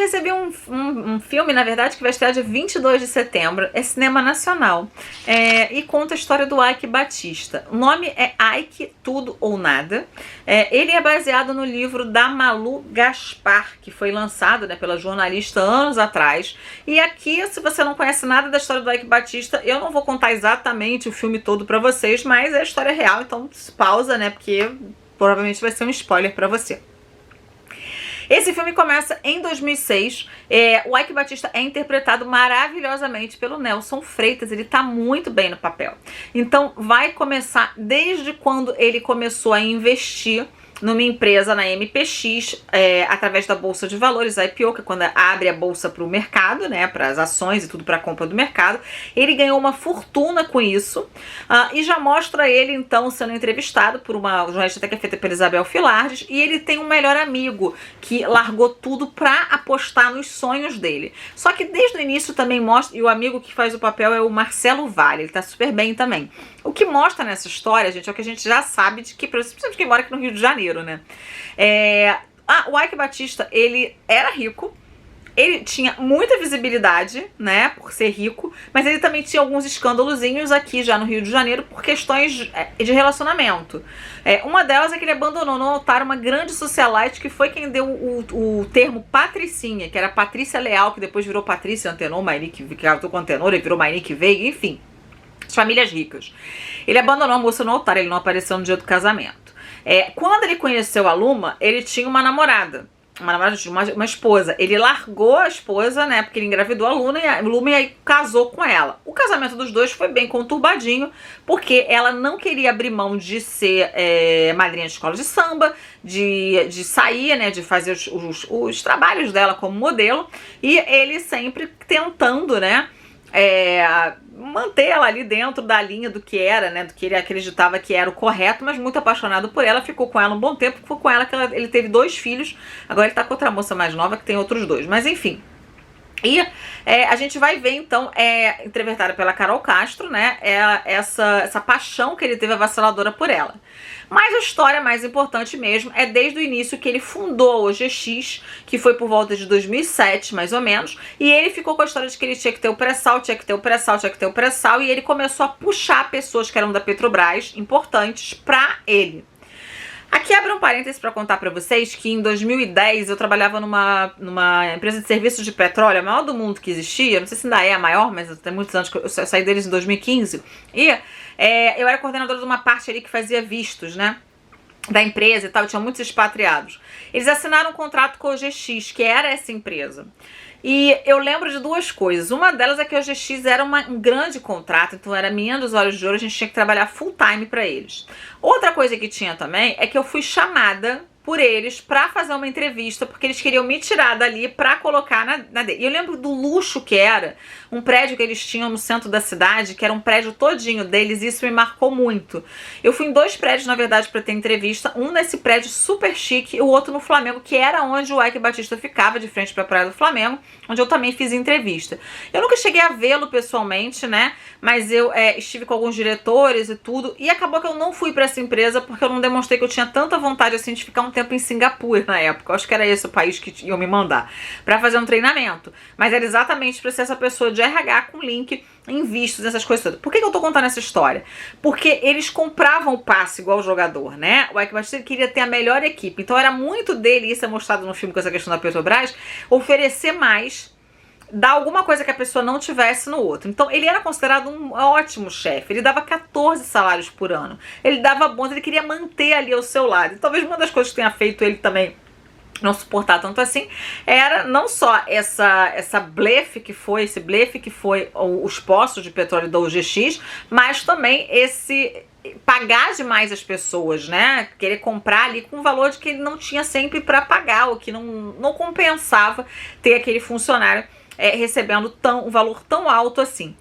recebi um filme, na verdade, que vai estrear dia 22 de setembro. É cinema nacional. E conta a história do Ike Batista. O nome é Ike Tudo ou Nada. Ele é baseado no livro da Malu Gaspar, que foi lançado, né, pela jornalista anos atrás. E aqui, se você não conhece nada da história do Ike Batista, eu não vou contar exatamente o filme todo pra vocês, mas é a história real, então pausa, né, porque provavelmente vai ser um spoiler pra você. Esse filme começa em 2006. O Ike Batista é interpretado maravilhosamente pelo Nelson Freitas. Ele tá muito bem no papel. Então vai começar desde quando ele começou a investir numa empresa na MPX, através da Bolsa de Valores, a IPO, que é quando abre a bolsa para o mercado, né, para as ações e tudo para a compra do mercado. Ele ganhou uma fortuna com isso, e já mostra ele, então, sendo entrevistado por uma jornalista que é feita pela Isabel Filardes, e ele tem um melhor amigo que largou tudo para apostar nos sonhos dele. Só que desde o início também mostra, e o amigo que faz o papel é o Marcelo Valle, ele tá super bem também. O que mostra nessa história, gente, é o que a gente já sabe de que, principalmente quem mora aqui no Rio de Janeiro, né? O Ike Batista, ele era rico, ele tinha muita visibilidade, né, por ser rico, mas ele também tinha alguns escândalozinhos aqui já no Rio de Janeiro por questões de relacionamento. Uma delas é que ele abandonou no altar uma grande socialite que foi quem deu o termo patricinha, que era Patrícia Leal, que depois virou Patrícia Antenor, Mairique, que casou com Antenor, ele virou Mairique Veiga, enfim. Famílias ricas. Ele abandonou a moça no altar, ele não apareceu no dia do casamento. Quando ele conheceu a Luma, ele tinha uma namorada, uma esposa. Ele largou a esposa, né, porque ele engravidou a Luma e aí casou com ela. O casamento dos dois foi bem conturbadinho, porque ela não queria abrir mão de ser madrinha de escola de samba, de sair, né, de fazer os trabalhos dela como modelo, e ele sempre tentando, né, manter ela ali dentro da linha do que era, né, do que ele acreditava que era o correto, mas muito apaixonado por ela, ficou com ela um bom tempo, foi com ela que ele teve 2 filhos, agora ele tá com outra moça mais nova que tem outros 2, mas enfim. E a gente vai ver, então, entrevistada pela Carol Castro, né, essa paixão que ele teve avassaladora por ela. Mas a história mais importante mesmo é desde o início que ele fundou a OGX, que foi por volta de 2007, mais ou menos, e ele ficou com a história de que ele tinha que ter o pré-sal, tinha que ter o pré-sal, tinha que ter o pré-sal, e ele começou a puxar pessoas que eram da Petrobras, importantes, pra ele. Aqui abre um parênteses para contar para vocês que em 2010 eu trabalhava numa empresa de serviços de petróleo, a maior do mundo que existia, não sei se ainda é a maior, mas tem muitos anos que eu saí deles em 2015, e eu era coordenadora de uma parte ali que fazia vistos, né, da empresa e tal, tinha muitos expatriados. Eles assinaram um contrato com a OGX, que era essa empresa. E eu lembro de 2 coisas. Uma delas é que a OGX era um grande contrato, então era menina dos olhos de ouro, a gente tinha que trabalhar full time para eles. Outra coisa que tinha também é que eu fui chamada por eles pra fazer uma entrevista, porque eles queriam me tirar dali pra colocar na dele. E eu lembro do luxo que era um prédio que eles tinham no centro da cidade, que era um prédio todinho deles, e isso me marcou muito. Eu fui em 2 prédios, na verdade, pra ter entrevista, um nesse prédio super chique e o outro no Flamengo, que era onde o Ike Batista ficava, de frente pra Praia do Flamengo, onde eu também fiz entrevista. Eu nunca cheguei a vê-lo pessoalmente, né, mas eu estive com alguns diretores e tudo, e acabou que eu não fui pra essa empresa, porque eu não demonstrei que eu tinha tanta vontade assim de ficar um tempo em Singapura na época. Eu acho que era esse o país que iam me mandar pra fazer um treinamento, mas era exatamente pra ser essa pessoa de RH com link em vistos, essas coisas todas. Por que eu tô contando essa história? Porque eles compravam o passe igual o jogador, né? O Ike Batista queria ter a melhor equipe, então era muito dele, isso é mostrado no filme com essa questão da Petrobras, oferecer mais, dar alguma coisa que a pessoa não tivesse no outro. Então ele era considerado um ótimo chefe, ele dava 14 salários por ano, ele dava bônus, ele queria manter ali ao seu lado. E talvez uma das coisas que tenha feito ele também não suportar tanto assim era não só esse blefe que foi os poços de petróleo da OGX, mas também esse pagar demais as pessoas, né? Querer comprar ali com um valor de que ele não tinha sempre para pagar, ou que não compensava ter aquele funcionário recebendo um valor tão alto assim.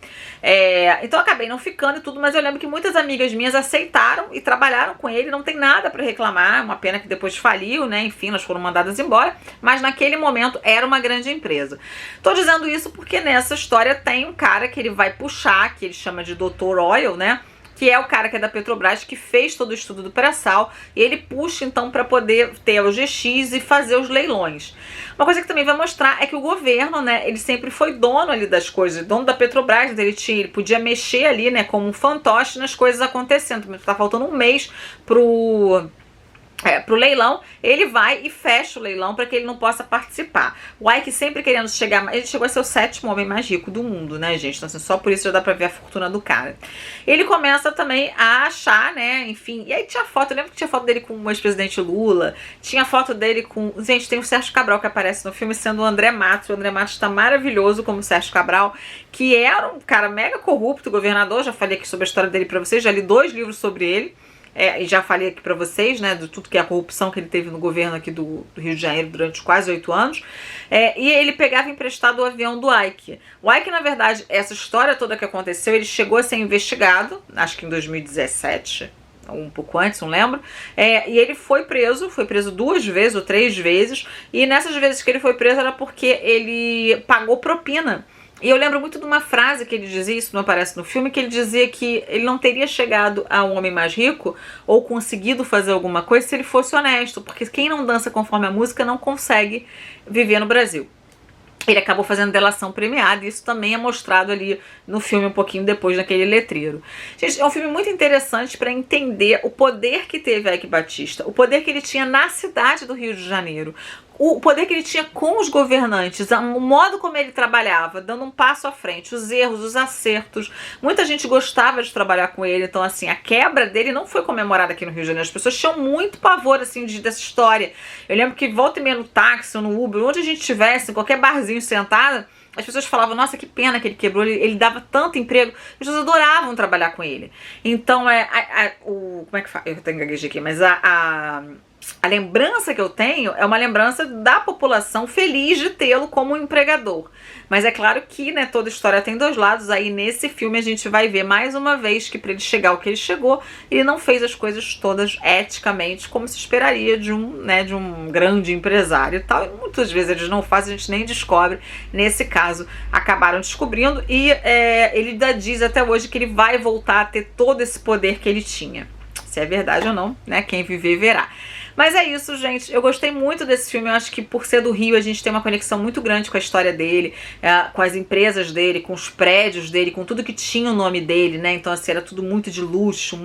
Então eu acabei não ficando e tudo, mas eu lembro que muitas amigas minhas aceitaram e trabalharam com ele, não tem nada para reclamar, uma pena que depois faliu, né? Enfim, elas foram mandadas embora, mas naquele momento era uma grande empresa. Tô dizendo isso porque nessa história tem um cara que ele vai puxar, que ele chama de Dr. Oil, né? que é o cara que é da Petrobras, que fez todo o estudo do pré-sal, e ele puxa então para poder ter o GX e fazer os leilões. Uma coisa que também vai mostrar é que o governo, né, ele sempre foi dono ali das coisas, dono da Petrobras, então ele podia mexer ali, né, como um fantoche nas coisas acontecendo. Tá faltando um mês pro leilão, ele vai e fecha o leilão para que ele não possa participar. O Ike sempre querendo chegar, ele chegou a ser o 7º homem mais rico do mundo, né, gente? Então, assim, só por isso já dá pra ver a fortuna do cara. Ele começa também a achar, né, enfim, e aí tinha foto, eu lembro que tinha foto dele com o ex-presidente Lula, tinha foto dele com, gente, tem o Sérgio Cabral que aparece no filme sendo o André Matos. O André Matos tá maravilhoso como Sérgio Cabral, que era um cara mega corrupto, governador, já falei aqui sobre a história dele pra vocês, já li 2 livros sobre ele. E já falei aqui pra vocês, né, de tudo que é a corrupção que ele teve no governo aqui do Rio de Janeiro durante quase 8 anos. E ele pegava emprestado o avião do Ike. O Ike, na verdade, essa história toda que aconteceu, ele chegou a ser investigado, acho que em 2017, um pouco antes, não lembro, e ele foi preso 2 vezes ou 3 vezes, e nessas vezes que ele foi preso era porque ele pagou propina. E eu lembro muito de uma frase que ele dizia, isso não aparece no filme, que ele dizia que ele não teria chegado a um homem mais rico ou conseguido fazer alguma coisa se ele fosse honesto, porque quem não dança conforme a música não consegue viver no Brasil. Ele acabou fazendo delação premiada, e isso também é mostrado ali no filme um pouquinho depois, naquele letreiro. Gente, é um filme muito interessante para entender o poder que teve Eike Batista, o poder que ele tinha na cidade do Rio de Janeiro, o poder que ele tinha com os governantes, o modo como ele trabalhava, dando um passo à frente, os erros, os acertos. Muita gente gostava de trabalhar com ele, então assim, a quebra dele não foi comemorada aqui no Rio de Janeiro. As pessoas tinham muito pavor assim dessa história. Eu lembro que volta e meia no táxi ou no Uber, onde a gente estivesse, em qualquer barzinho sentada, as pessoas falavam, nossa, que pena que ele quebrou, ele dava tanto emprego. As pessoas adoravam trabalhar com ele. Então, como é que fala? Eu tenho que gaguejar aqui, mas a lembrança que eu tenho é uma lembrança da população feliz de tê-lo como empregador. Mas é claro que, né, toda história tem 2 lados. Aí nesse filme a gente vai ver mais uma vez que para ele chegar ao que ele chegou, ele não fez as coisas todas eticamente como se esperaria de um grande empresário e tal. E muitas vezes eles não fazem, a gente nem descobre. Nesse caso, acabaram descobrindo, e ele ainda diz até hoje que ele vai voltar a ter todo esse poder que ele tinha. Se é verdade ou não, né? Quem viver verá. Mas é isso, gente. Eu gostei muito desse filme. Eu acho que por ser do Rio, a gente tem uma conexão muito grande com a história dele, com as empresas dele, com os prédios dele, com tudo que tinha o nome dele, né? Então, assim, era tudo muito de luxo,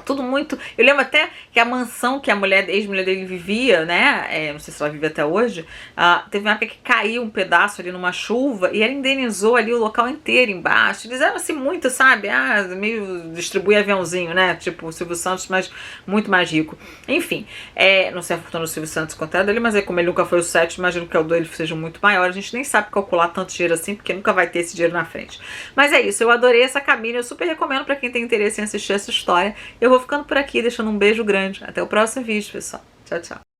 tudo muito... Eu lembro até que a mansão que a ex-mulher dele vivia, né, não sei se ela vive até hoje, teve uma época que caiu um pedaço ali numa chuva e ela indenizou ali o local inteiro embaixo. Eles eram assim muito, sabe, meio distribuir aviãozinho, né, tipo o Silvio Santos, mas muito mais rico. Enfim, não sei a fortuna do Silvio Santos quanto é dele, mas como ele nunca foi o 7, imagino que o dele seja muito maior. A gente nem sabe calcular tanto dinheiro assim, porque nunca vai ter esse dinheiro na frente. Mas é isso, eu adorei essa cabine, eu super recomendo pra quem tem interesse em assistir essa história. Eu vou ficando por aqui, deixando um beijo grande. Até o próximo vídeo, pessoal. Tchau, tchau.